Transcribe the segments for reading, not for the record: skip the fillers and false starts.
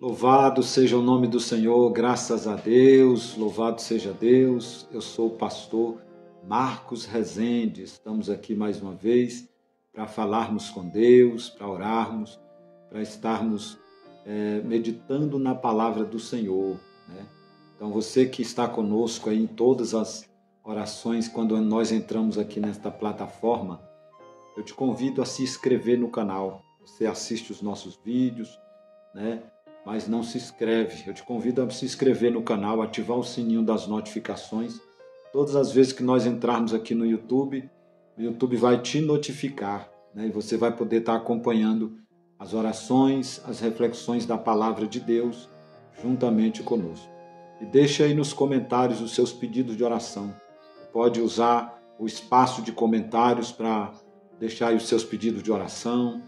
Louvado seja o nome do Senhor, graças a Deus, louvado seja Deus. Eu sou o pastor Marcos Rezende, estamos aqui mais uma vez para falarmos com Deus, para orarmos, para estarmos meditando na palavra do Senhor, né? Então você que está conosco aí em todas as orações, quando nós entramos aqui nesta plataforma, eu te convido a se inscrever no canal. Você assiste os nossos vídeos, né? Mas não se inscreve. Eu te convido a se inscrever no canal, ativar o sininho das notificações. Todas as vezes que nós entrarmos aqui no YouTube, o YouTube vai te notificar, né? E você vai poder estar acompanhando as orações, as reflexões da palavra de Deus juntamente conosco. E deixa aí nos comentários os seus pedidos de oração. Você pode usar o espaço de comentários para deixar aí os seus pedidos de oração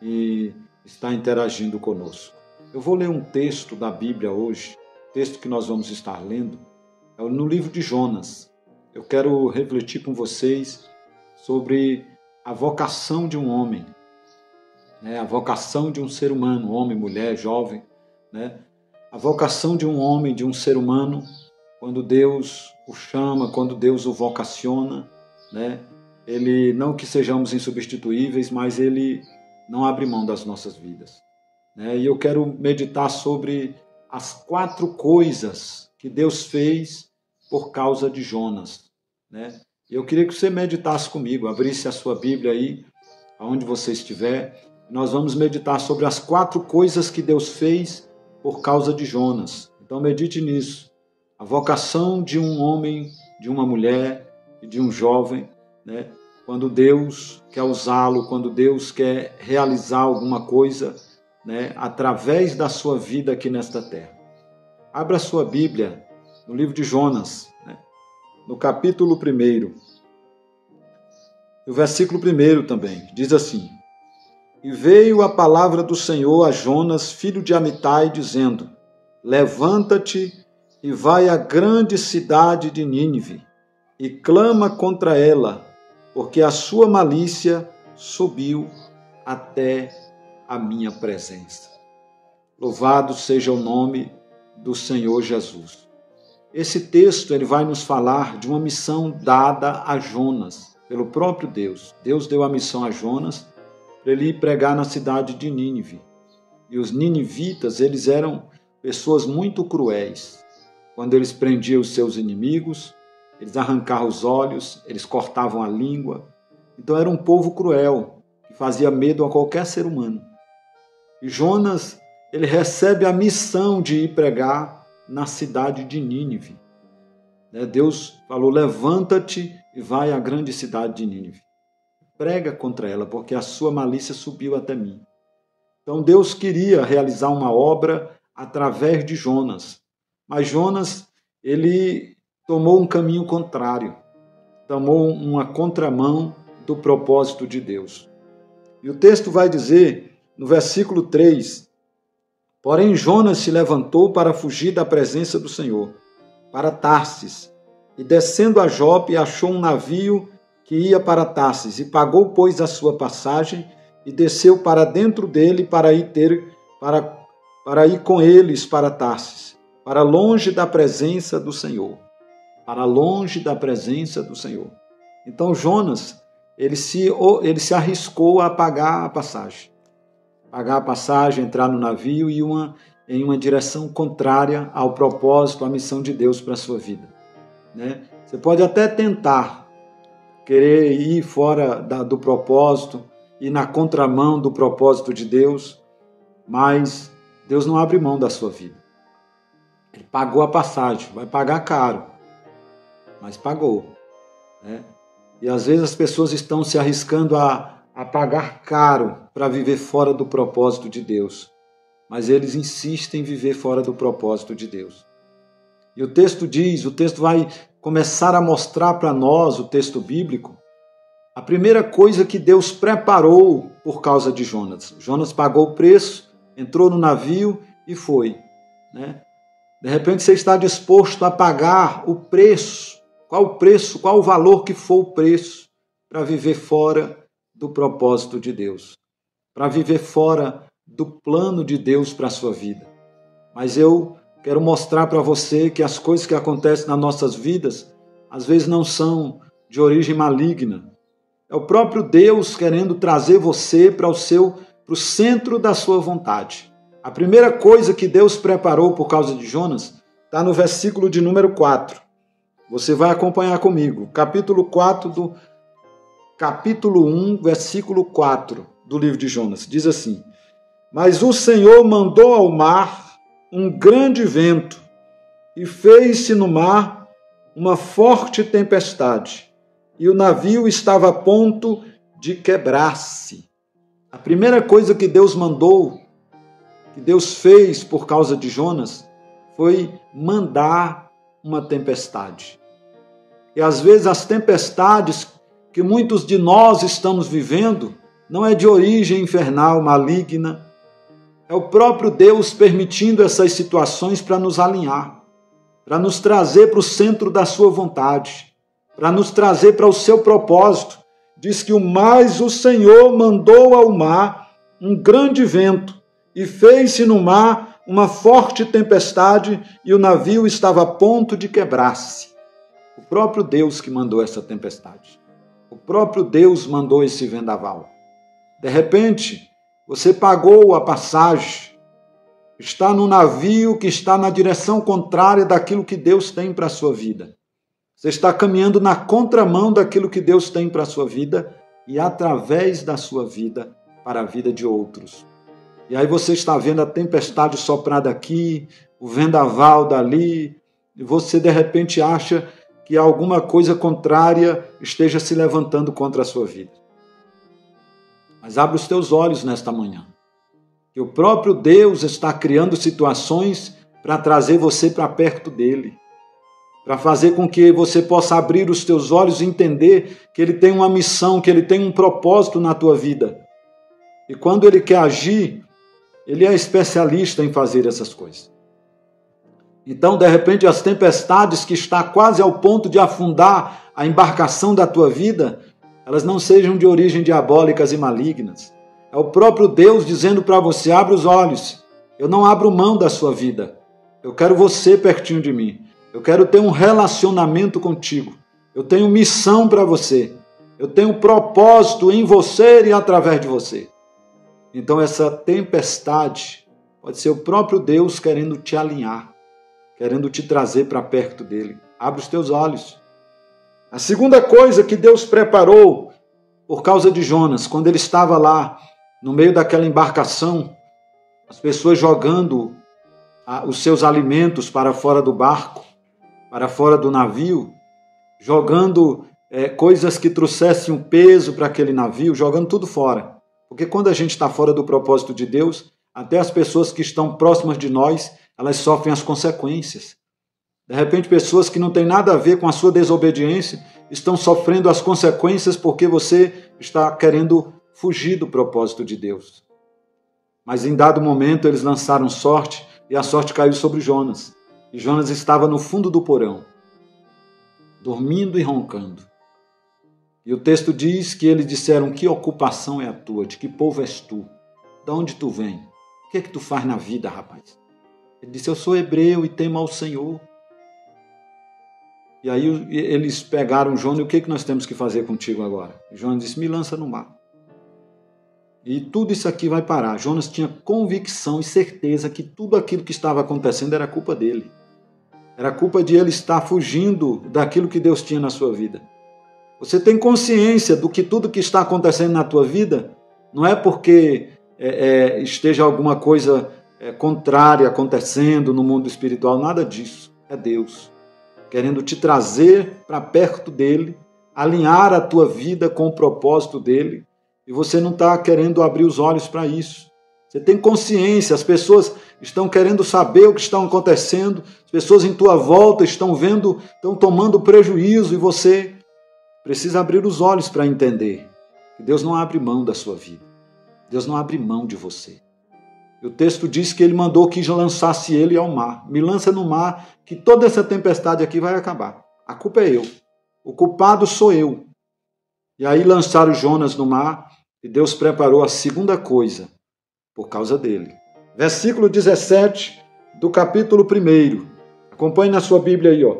e estar interagindo conosco. Eu vou ler um texto da Bíblia hoje, texto que nós vamos estar lendo, é no livro de Jonas. Eu quero refletir com vocês sobre a vocação de um homem, né? A vocação de um ser humano, homem, mulher, jovem, né? A vocação de um homem, de um ser humano, quando Deus o chama, quando Deus o vocaciona, né? Ele, não que sejamos insubstituíveis, mas Ele não abre mão das nossas vidas. E eu quero meditar sobre as 4 coisas que Deus fez por causa de Jonas, né? E eu queria que você meditasse comigo, abrisse a sua Bíblia aí, aonde você estiver. Nós vamos meditar sobre as 4 coisas que Deus fez por causa de Jonas. Então medite nisso. A vocação de um homem, de uma mulher e de um jovem, né? Quando Deus quer usá-lo, quando Deus quer realizar alguma coisa, né, através da sua vida aqui nesta terra. Abra a sua Bíblia no livro de Jonas, né, no capítulo 1. O versículo 1 também diz assim: E veio a palavra do Senhor a Jonas, filho de Amitai, dizendo: Levanta-te e vai à grande cidade de Nínive, e clama contra ela, porque a sua malícia subiu até a minha presença. Louvado seja o nome do Senhor Jesus. Esse texto ele vai nos falar de uma missão dada a Jonas pelo próprio Deus. Deus deu a missão a Jonas para ele ir pregar na cidade de Nínive. E os ninivitas, eles eram pessoas muito cruéis. Quando eles prendiam os seus inimigos, eles arrancavam os olhos, eles cortavam a língua. Então era um povo cruel, que fazia medo a qualquer ser humano. E Jonas, ele recebe a missão de ir pregar na cidade de Nínive. Deus falou: levanta-te e vai à grande cidade de Nínive. Prega contra ela, porque a sua malícia subiu até mim. Então Deus queria realizar uma obra através de Jonas. Mas Jonas, ele tomou um caminho contrário. Tomou uma contramão do propósito de Deus. E o texto vai dizer, no versículo 3, porém Jonas se levantou para fugir da presença do Senhor, para Tarsis, e descendo a Jope achou um navio que ia para Tarsis, e pagou, pois, a sua passagem, e desceu para dentro dele para ir com eles para Tarsis, para longe da presença do Senhor. Para longe da presença do Senhor. Então Jonas, ele se arriscou a pagar a passagem. Pagar a passagem, entrar no navio e em uma direção contrária ao propósito, à missão de Deus para a sua vida, né? Você pode até tentar querer ir fora do propósito, ir na contramão do propósito de Deus, mas Deus não abre mão da sua vida. Ele pagou a passagem, vai pagar caro, mas pagou, né? E às vezes as pessoas estão se arriscando a pagar caro para viver fora do propósito de Deus. Mas eles insistem em viver fora do propósito de Deus. E o texto vai começar a mostrar para nós, o texto bíblico, a primeira coisa que Deus preparou por causa de Jonas. Jonas pagou o preço, entrou no navio e foi, né? De repente você está disposto a pagar o preço. Qual o preço, qual o valor que for o preço para viver fora do propósito de Deus, para viver fora do plano de Deus para a sua vida. Mas eu quero mostrar para você que as coisas que acontecem nas nossas vidas, às vezes não são de origem maligna. É o próprio Deus querendo trazer você para o centro da sua vontade. A primeira coisa que Deus preparou por causa de Jonas está no versículo de número 4. Você vai acompanhar comigo. Capítulo 1, versículo 4 do livro de Jonas. Diz assim: Mas o Senhor mandou ao mar um grande vento e fez-se no mar uma forte tempestade, e o navio estava a ponto de quebrar-se. A primeira coisa que Deus mandou, que Deus fez por causa de Jonas, foi mandar uma tempestade. E às vezes as tempestades que muitos de nós estamos vivendo não é de origem infernal, maligna. É o próprio Deus permitindo essas situações para nos alinhar, para nos trazer para o centro da sua vontade, para nos trazer para o seu propósito. Diz que mais o Senhor mandou ao mar um grande vento e fez-se no mar uma forte tempestade e o navio estava a ponto de quebrar-se. O próprio Deus que mandou essa tempestade. O próprio Deus mandou esse vendaval. De repente, você pagou a passagem, está no navio que está na direção contrária daquilo que Deus tem para a sua vida. Você está caminhando na contramão daquilo que Deus tem para a sua vida e através da sua vida para a vida de outros. E aí você está vendo a tempestade soprar daqui, o vendaval dali, e você de repente acha que alguma coisa contrária esteja se levantando contra a sua vida. Mas abre os teus olhos nesta manhã, que o próprio Deus está criando situações para trazer você para perto dele, para fazer com que você possa abrir os teus olhos e entender que ele tem uma missão, que ele tem um propósito na tua vida. E quando ele quer agir, ele é especialista em fazer essas coisas. Então, de repente, as tempestades que está quase ao ponto de afundar a embarcação da tua vida, elas não sejam de origem diabólicas e malignas. É o próprio Deus dizendo para você: abre os olhos, eu não abro mão da sua vida. Eu quero você pertinho de mim. Eu quero ter um relacionamento contigo. Eu tenho missão para você. Eu tenho propósito em você e através de você. Então essa tempestade pode ser o próprio Deus querendo te alinhar, querendo te trazer para perto dele. Abre os teus olhos. A segunda coisa que Deus preparou por causa de Jonas, quando ele estava lá no meio daquela embarcação, as pessoas jogando os seus alimentos para fora do barco, para fora do navio, jogando coisas que trouxessem um peso para aquele navio, jogando tudo fora. Porque quando a gente está fora do propósito de Deus, até as pessoas que estão próximas de nós, elas sofrem as consequências. De repente, pessoas que não têm nada a ver com a sua desobediência estão sofrendo as consequências porque você está querendo fugir do propósito de Deus. Mas em dado momento eles lançaram sorte e a sorte caiu sobre Jonas. E Jonas estava no fundo do porão, dormindo e roncando. E o texto diz que eles disseram: que ocupação é a tua? De que povo és tu? De onde tu vem? O que é que tu faz na vida, rapaz? Ele disse: eu sou hebreu e temo ao Senhor. E aí eles pegaram Jonas: e o que é que nós temos que fazer contigo agora? E Jonas disse: me lança no mar. E tudo isso aqui vai parar. Jonas tinha convicção e certeza que tudo aquilo que estava acontecendo era culpa dele. Era culpa de ele estar fugindo daquilo que Deus tinha na sua vida. Você tem consciência do que tudo que está acontecendo na tua vida não é porque esteja alguma coisa contrária acontecendo no mundo espiritual, nada disso. É Deus querendo te trazer para perto dele, alinhar a tua vida com o propósito dele, e você não está querendo abrir os olhos para isso. Você tem consciência, as pessoas estão querendo saber o que está acontecendo, as pessoas em tua volta estão vendo, estão tomando prejuízo, e você precisa abrir os olhos para entender que Deus não abre mão da sua vida. Deus não abre mão de você. E o texto diz que ele mandou que lançasse ele ao mar. Me lança no mar, que toda essa tempestade aqui vai acabar. A culpa é eu. O culpado sou eu. E aí lançaram Jonas no mar e Deus preparou a segunda coisa por causa dele. Versículo 17 do capítulo 1. Acompanhe na sua Bíblia aí, ó.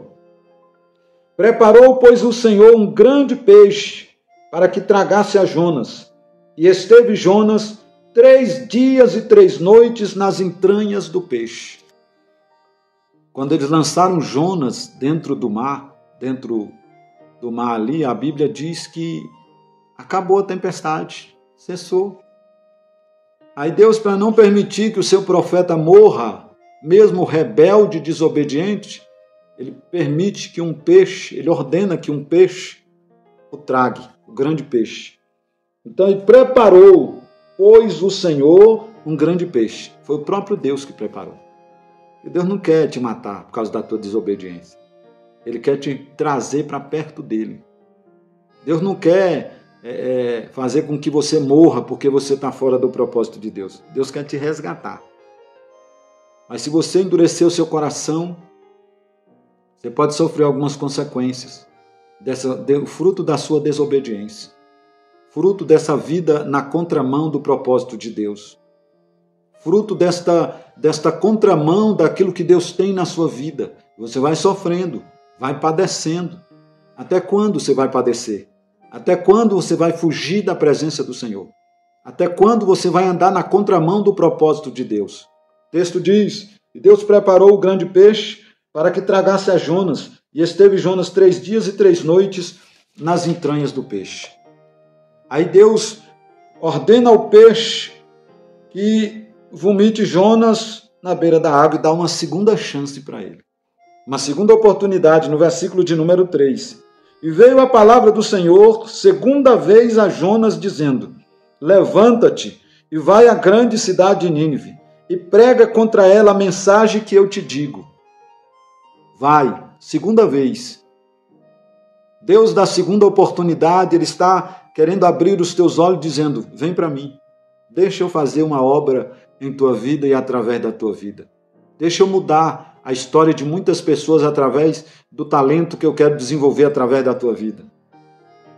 Preparou, pois, o Senhor um grande peixe para que tragasse a Jonas. E esteve Jonas 3 dias e 3 noites nas entranhas do peixe. Quando eles lançaram Jonas dentro do mar ali, a Bíblia diz que acabou a tempestade, cessou. Aí Deus, para não permitir que o seu profeta morra, mesmo rebelde e desobediente, ele permite que um peixe, ele ordena que um peixe o trague, o grande peixe. Então ele preparou, pois o Senhor, um grande peixe. Foi o próprio Deus que preparou. E Deus não quer te matar por causa da tua desobediência. Ele quer te trazer para perto dele. Deus não quer fazer com que você morra porque você está fora do propósito de Deus. Deus quer te resgatar. Mas se você endurecer o seu coração, você pode sofrer algumas consequências. Fruto da sua desobediência. Fruto dessa vida na contramão do propósito de Deus. Fruto desta contramão daquilo que Deus tem na sua vida. Você vai sofrendo, vai padecendo. Até quando você vai padecer? Até quando você vai fugir da presença do Senhor? Até quando você vai andar na contramão do propósito de Deus? O texto diz, e Deus preparou o grande peixe para que tragasse a Jonas, e esteve Jonas 3 dias e 3 noites nas entranhas do peixe. Aí Deus ordena ao peixe que vomite Jonas na beira da água e dá uma segunda chance para ele. Uma segunda oportunidade, no versículo de número 3. E veio a palavra do Senhor, segunda vez a Jonas, dizendo, levanta-te e vai à grande cidade de Nínive, e prega contra ela a mensagem que eu te digo. Vai, segunda vez. Deus dá segunda oportunidade, Ele está querendo abrir os teus olhos, dizendo, vem para mim, deixa eu fazer uma obra em tua vida e através da tua vida. Deixa eu mudar a história de muitas pessoas através do talento que eu quero desenvolver através da tua vida.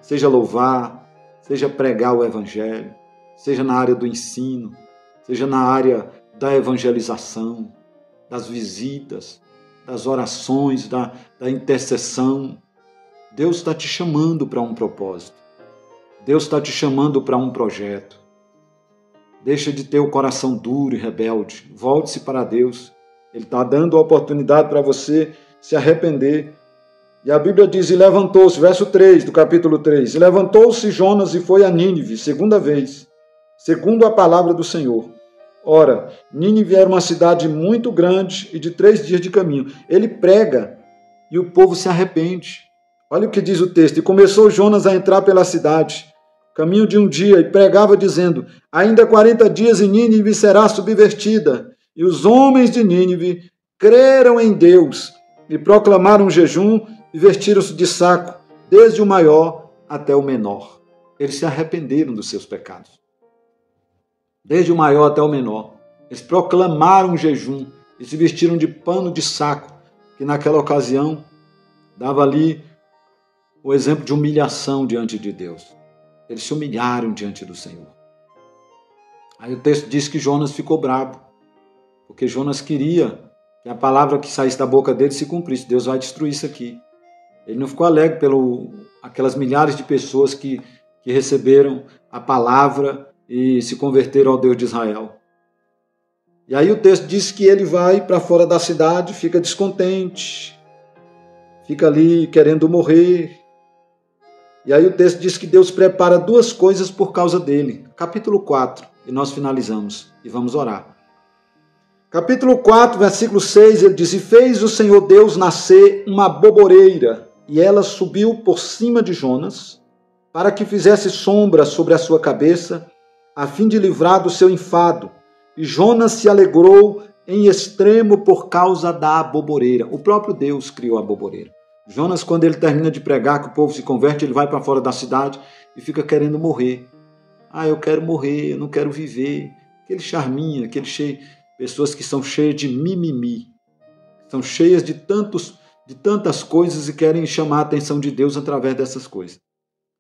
Seja louvar, seja pregar o Evangelho, seja na área do ensino, seja na área da evangelização, das visitas, das orações, da intercessão. Deus está te chamando para um propósito. Deus está te chamando para um projeto. Deixa de ter o coração duro e rebelde. Volte-se para Deus. Ele está dando a oportunidade para você se arrepender. E a Bíblia diz, e levantou-se, verso 3 do capítulo 3, e levantou-se Jonas e foi a Nínive, segunda vez, segundo a palavra do Senhor. Ora, Nínive era uma cidade muito grande e de 3 dias de caminho. Ele prega e o povo se arrepende. Olha o que diz o texto. E começou Jonas a entrar pela cidade, caminho de um dia, e pregava dizendo, ainda 40 dias e Nínive será subvertida. E os homens de Nínive creram em Deus e proclamaram jejum e vestiram-se de saco, desde o maior até o menor. Eles se arrependeram dos seus pecados. Desde o maior até o menor. Eles proclamaram jejum e se vestiram de pano de saco, que naquela ocasião dava ali o exemplo de humilhação diante de Deus. Eles se humilharam diante do Senhor. Aí o texto diz que Jonas ficou bravo, porque Jonas queria que a palavra que saísse da boca dele se cumprisse. Deus vai destruir isso aqui. Ele não ficou alegre aquelas milhares de pessoas que receberam a palavra e se converteram ao Deus de Israel. E aí o texto diz que ele vai para fora da cidade, fica descontente, fica ali querendo morrer. E aí o texto diz que Deus prepara 2 coisas por causa dele. Capítulo 4, e nós finalizamos e vamos orar. Capítulo 4, versículo 6, ele diz, e fez o Senhor Deus nascer uma boboreira, e ela subiu por cima de Jonas, para que fizesse sombra sobre a sua cabeça, a fim de livrar do seu enfado. E Jonas se alegrou em extremo por causa da boboreira. O próprio Deus criou a boboreira. Jonas, quando ele termina de pregar, que o povo se converte, ele vai para fora da cidade e fica querendo morrer. Eu quero morrer, eu não quero viver. Aquele charminho, pessoas que são cheias de mimimi. São cheias de tantas coisas e querem chamar a atenção de Deus através dessas coisas.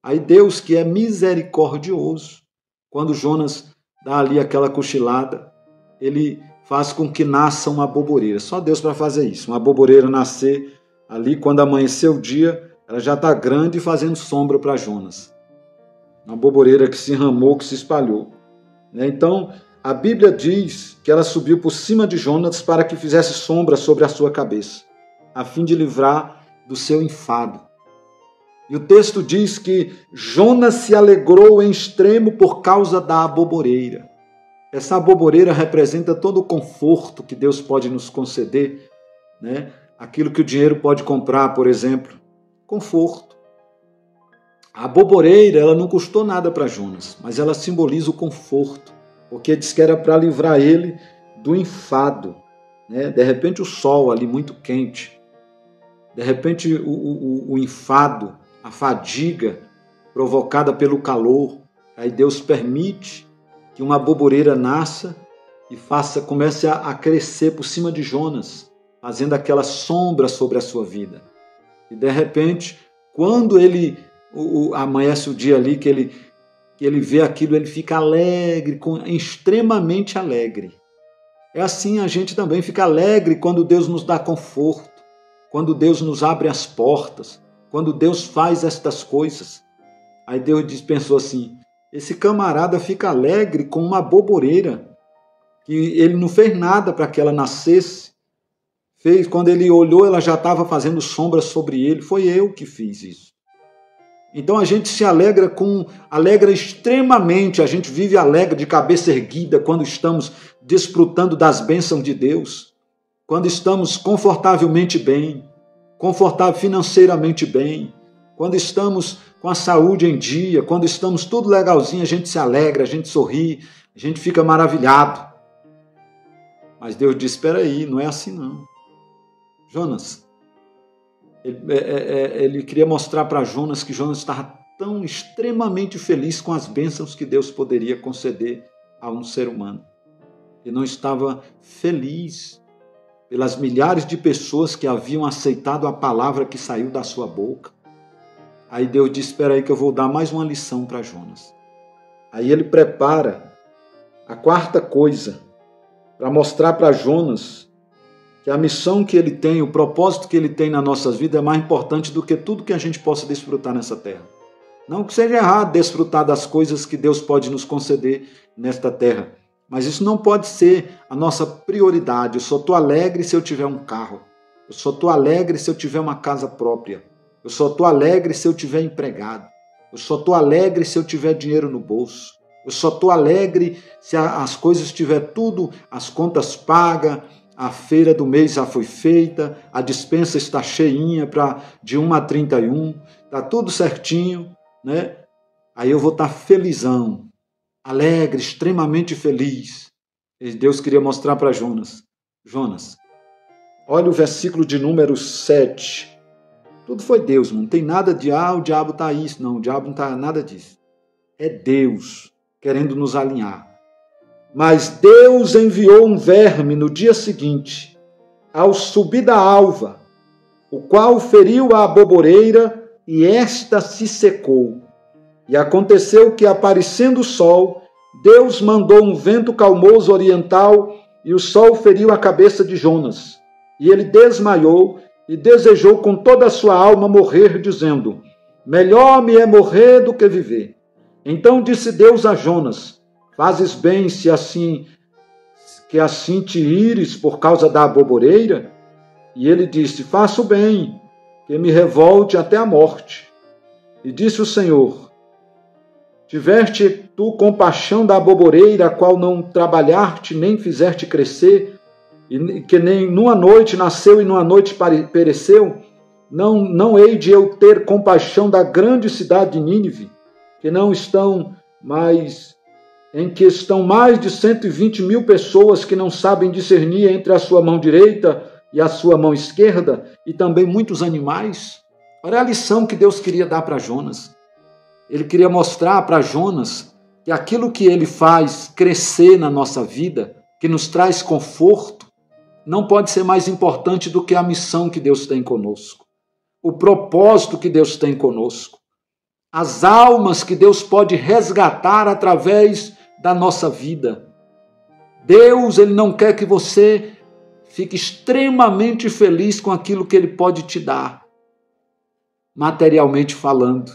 Aí Deus, que é misericordioso, quando Jonas dá ali aquela cochilada, ele faz com que nasça uma aboboreira. Só Deus para fazer isso. Uma aboboreira nascer ali, quando amanhecer o dia, ela já está grande e fazendo sombra para Jonas. Uma aboboreira que se enramou, que se espalhou. Então, a Bíblia diz que ela subiu por cima de Jonas para que fizesse sombra sobre a sua cabeça, a fim de livrar do seu enfado. E o texto diz que Jonas se alegrou em extremo por causa da aboboreira. Essa aboboreira representa todo o conforto que Deus pode nos conceder, né? Aquilo que o dinheiro pode comprar, por exemplo, conforto. A aboboreira, ela não custou nada para Jonas, mas ela simboliza o conforto, porque diz que era para livrar ele do enfado, né? De repente o sol ali muito quente, de repente o enfado, a fadiga provocada pelo calor, aí Deus permite que uma aboboreira nasça e comece a crescer por cima de Jonas, fazendo aquela sombra sobre a sua vida. E de repente, quando amanhece o dia ali, que ele vê aquilo, ele fica alegre, extremamente alegre. É assim, a gente também fica alegre quando Deus nos dá conforto, quando Deus nos abre as portas, quando Deus faz estas coisas. Aí Deus pensou assim, esse camarada fica alegre com uma aboboreira, que ele não fez nada para que ela nascesse. Quando ele olhou, ela já estava fazendo sombra sobre ele. Foi eu que fiz isso. Então a gente se alegra extremamente, a gente vive alegre de cabeça erguida quando estamos desfrutando das bênçãos de Deus, quando estamos confortavelmente bem, financeiramente bem, quando estamos com a saúde em dia, quando estamos tudo legalzinho, a gente se alegra, a gente sorri, a gente fica maravilhado. Mas Deus diz, espera aí, não é assim não. Jonas, ele queria mostrar para Jonas que Jonas estava tão extremamente feliz com as bênçãos que Deus poderia conceder a um ser humano. Ele não estava feliz pelas milhares de pessoas que haviam aceitado a palavra que saiu da sua boca. Aí Deus disse, espera aí que eu vou dar mais uma lição para Jonas. Aí ele prepara a quarta coisa para mostrar para Jonas que a missão que ele tem, o propósito que ele tem nas nossas vidas é mais importante do que tudo que a gente possa desfrutar nessa terra. Não que seja errado desfrutar das coisas que Deus pode nos conceder nesta terra, mas isso não pode ser a nossa prioridade. Eu só estou alegre se eu tiver um carro. Eu só estou alegre se eu tiver uma casa própria. Eu só estou alegre se eu tiver empregado. Eu só estou alegre se eu tiver dinheiro no bolso. Eu só estou alegre se as coisas estiver tudo, as contas pagas, a feira do mês já foi feita, a despensa está cheinha de 1 a 31, está tudo certinho, né? Aí eu vou estar felizão, alegre, extremamente feliz. E Deus queria mostrar para Jonas. Jonas, olha o versículo de número 7. Tudo foi Deus, não tem nada de, o diabo está isso. Não, o diabo não está nada disso. É Deus querendo nos alinhar. Mas Deus enviou um verme no dia seguinte, ao subir da alva, o qual feriu a aboboreira e esta se secou. E aconteceu que, aparecendo o sol, Deus mandou um vento calmoso oriental e o sol feriu a cabeça de Jonas. E ele desmaiou e desejou com toda a sua alma morrer, dizendo, melhor me é morrer do que viver. Então disse Deus a Jonas, fazes bem se assim te ires por causa da aboboreira? E ele disse, faço bem, que me revolte até a morte. E disse o Senhor, tiveste tu compaixão da aboboreira, a qual não trabalhaste nem fizeste crescer, e que nem numa noite nasceu e numa noite pereceu? Não hei de eu ter compaixão da grande cidade de Nínive, em que estão mais de 120 mil pessoas que não sabem discernir entre a sua mão direita e a sua mão esquerda, e também muitos animais? Olha a lição que Deus queria dar para Jonas. Ele queria mostrar para Jonas que aquilo que ele faz crescer na nossa vida, que nos traz conforto, não pode ser mais importante do que a missão que Deus tem conosco, o propósito que Deus tem conosco, as almas que Deus pode resgatar através da nossa vida. Deus, Ele não quer que você fique extremamente feliz com aquilo que Ele pode te dar, materialmente falando.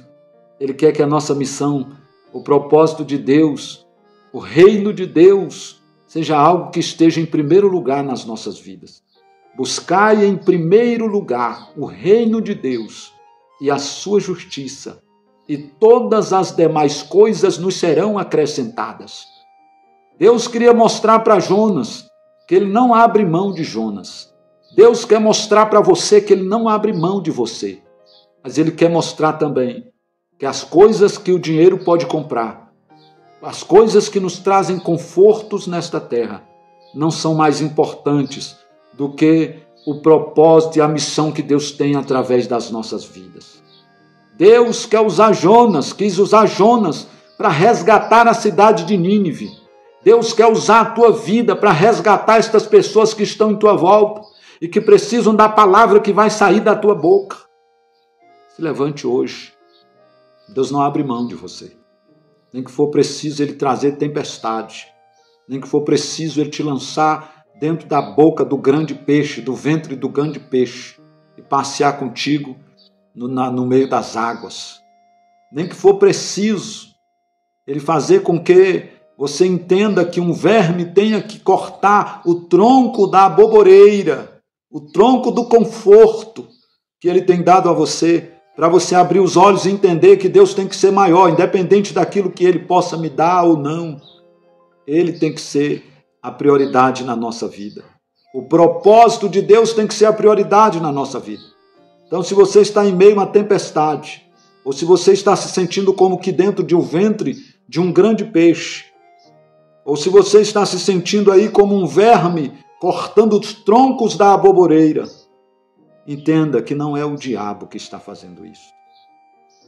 Ele quer que a nossa missão, o propósito de Deus, o reino de Deus, seja algo que esteja em primeiro lugar nas nossas vidas. Buscai em primeiro lugar o reino de Deus e a sua justiça, e todas as demais coisas nos serão acrescentadas. Deus queria mostrar para Jonas que Ele não abre mão de Jonas. Deus quer mostrar para você que Ele não abre mão de você. Mas Ele quer mostrar também que as coisas que o dinheiro pode comprar, as coisas que nos trazem confortos nesta terra, não são mais importantes do que o propósito e a missão que Deus tem através das nossas vidas. Deus quer usar Jonas, quis usar Jonas para resgatar a cidade de Nínive. Deus quer usar a tua vida para resgatar estas pessoas que estão em tua volta e que precisam da palavra que vai sair da tua boca. Se levante hoje. Deus não abre mão de você. Nem que for preciso Ele trazer tempestade. Nem que for preciso Ele te lançar dentro da boca do grande peixe, do ventre do grande peixe, e passear contigo no meio das águas. Nem que for preciso Ele fazer com que você entenda que um verme tenha que cortar o tronco da aboboreira, o tronco do conforto que Ele tem dado a você, para você abrir os olhos e entender que Deus tem que ser maior, independente daquilo que Ele possa me dar ou não. Ele tem que ser a prioridade na nossa vida. O propósito de Deus tem que ser a prioridade na nossa vida. Então, se você está em meio a uma tempestade, ou se você está se sentindo como que dentro de um ventre de um grande peixe, ou se você está se sentindo aí como um verme cortando os troncos da aboboreira, entenda que não é o diabo que está fazendo isso.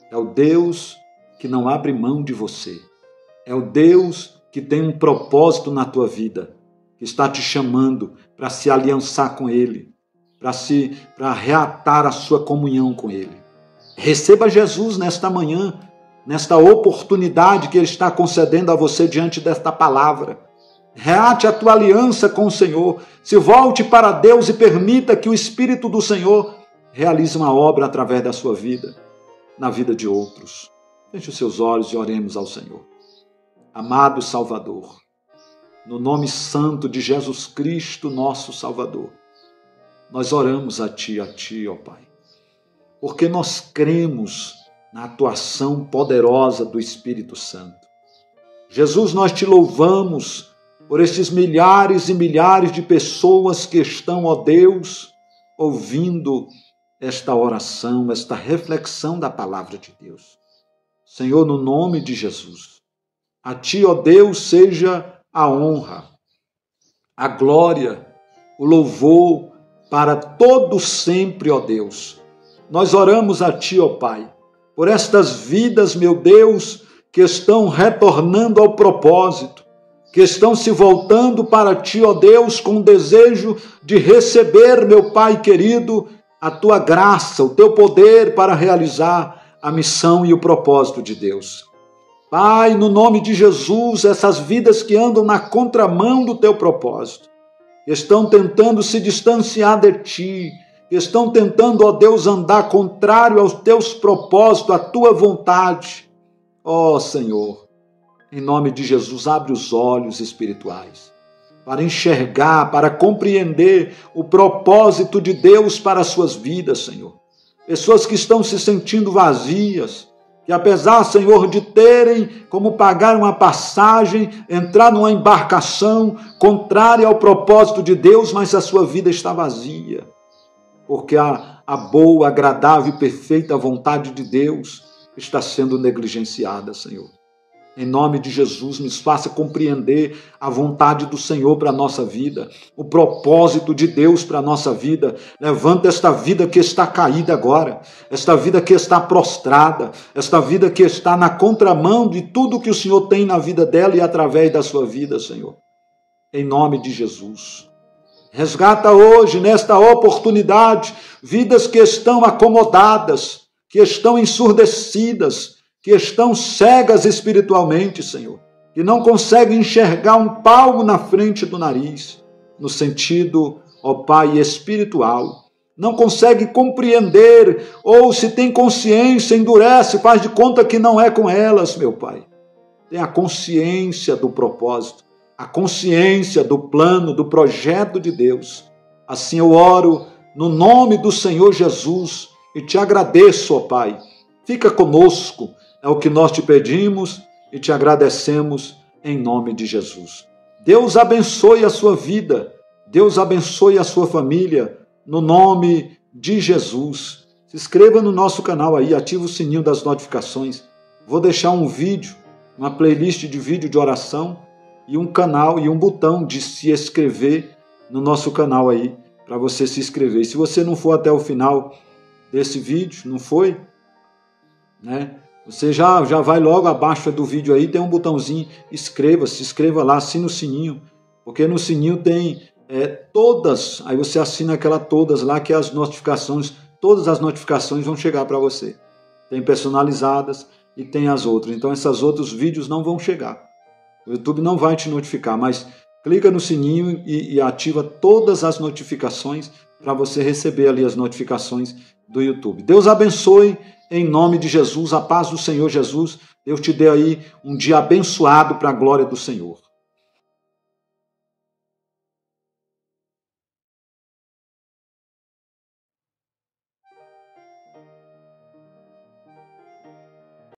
É o Deus que não abre mão de você. É o Deus que tem um propósito na tua vida, que está te chamando para se aliançar com Ele, para reatar a sua comunhão com Ele. Receba Jesus nesta manhã, nesta oportunidade que Ele está concedendo a você diante desta palavra. Reate a tua aliança com o Senhor. Se volte para Deus e permita que o Espírito do Senhor realize uma obra através da sua vida, na vida de outros. Feche os seus olhos e oremos ao Senhor. Amado Salvador, no nome santo de Jesus Cristo, nosso Salvador, nós oramos a Ti, ó Pai, porque nós cremos na atuação poderosa do Espírito Santo. Jesus, nós Te louvamos por esses milhares e milhares de pessoas que estão, ó Deus, ouvindo esta oração, esta reflexão da palavra de Deus. Senhor, no nome de Jesus, a Ti, ó Deus, seja a honra, a glória, o louvor para todo sempre, ó Deus. Nós oramos a Ti, ó Pai, por estas vidas, meu Deus, que estão retornando ao propósito, que estão se voltando para Ti, ó Deus, com o desejo de receber, meu Pai querido, a Tua graça, o Teu poder para realizar a missão e o propósito de Deus. Pai, no nome de Jesus, essas vidas que andam na contramão do Teu propósito, que estão tentando se distanciar de Ti, que estão tentando, ó Deus, andar contrário aos Teus propósitos, à Tua vontade. Ó Senhor, em nome de Jesus, abre os olhos espirituais para enxergar, para compreender o propósito de Deus para as suas vidas, Senhor. Pessoas que estão se sentindo vazias, que apesar, Senhor, de terem como pagar uma passagem, entrar numa embarcação contrária ao propósito de Deus, mas a sua vida está vazia, porque a boa, agradável e perfeita vontade de Deus está sendo negligenciada, Senhor. Em nome de Jesus, nos faça compreender a vontade do Senhor para a nossa vida, o propósito de Deus para a nossa vida. Levanta esta vida que está caída agora, esta vida que está prostrada, esta vida que está na contramão de tudo que o Senhor tem na vida dela e através da sua vida, Senhor. Em nome de Jesus. Resgata hoje, nesta oportunidade, vidas que estão acomodadas, que estão ensurdecidas, que estão cegas espiritualmente, Senhor. que não consegue enxergar um palmo na frente do nariz, no sentido, ó Pai, espiritual. Não consegue compreender, ou se tem consciência, endurece, faz de conta que não é com elas, meu Pai. Tem a consciência do propósito, a consciência do plano, do projeto de Deus. Assim eu oro no nome do Senhor Jesus e te agradeço, ó Pai. Fica conosco, é o que nós te pedimos e te agradecemos em nome de Jesus. Deus abençoe a sua vida, Deus abençoe a sua família, no nome de Jesus. Se inscreva no nosso canal aí, ativa o sininho das notificações. Vou deixar um vídeo, uma playlist de vídeo de oração e um canal e um botão de se inscrever no nosso canal aí, para você se inscrever. E se você não for até o final desse vídeo, não foi, né? Você já vai logo abaixo do vídeo aí, tem um botãozinho, se inscreva lá, assina o sininho, porque no sininho tem todas, aí você assina aquela todas lá, que as notificações, todas as notificações vão chegar para você. Tem personalizadas e tem as outras, então esses outros vídeos não vão chegar. O YouTube não vai te notificar, mas clica no sininho e ativa todas as notificações para você receber ali as notificações do YouTube. Deus abençoe em nome de Jesus, a paz do Senhor Jesus. Deus te dê aí um dia abençoado para a glória do Senhor.